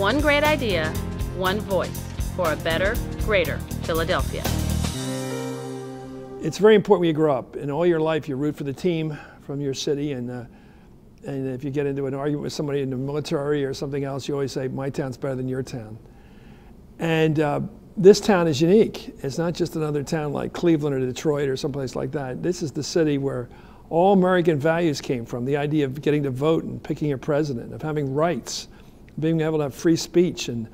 One great idea, one voice for a better, greater Philadelphia. It's very important when you grow up. In all your life, you root for the team from your city, and if you get into an argument with somebody in the military or something else, you always say, my town's better than your town. And this town is unique. It's not just another town like Cleveland or Detroit or someplace like that. This is the city where all American values came from. The idea of getting to vote and picking your president, of having rights, being able to have free speech and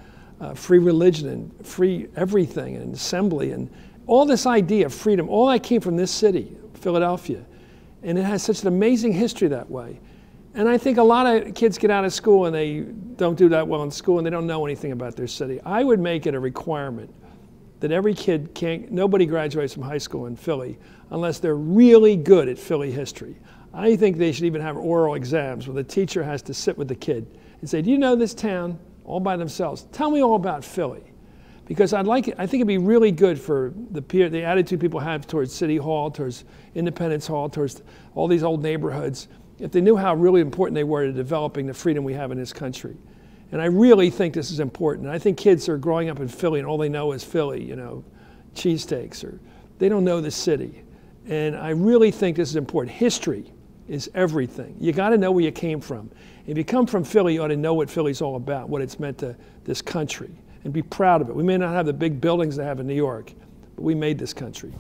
free religion and free everything and assembly and all this idea of freedom, all that came from this city, Philadelphia. And it has such an amazing history that way. And I think a lot of kids get out of school and they don't do that well in school and they don't know anything about their city. I would make it a requirement that every kid nobody graduates from high school in Philly unless they're really good at Philly history. I think they should even have oral exams where the teacher has to sit with the kid and say, do you know this town all by themselves? Tell me all about Philly. Because I think it'd be really good for the attitude people have towards City Hall, towards Independence Hall, towards all these old neighborhoods, if they knew how really important they were to developing the freedom we have in this country. And I really think this is important. I think kids are growing up in Philly and all they know is Philly, you know, cheesesteaks, or they don't know the city. And I really think this is important. History is everything. You got to know where you came from. If you come from Philly, you ought to know what Philly's all about, what it's meant to this country, and be proud of it. We may not have the big buildings they have in New York, but we made this country.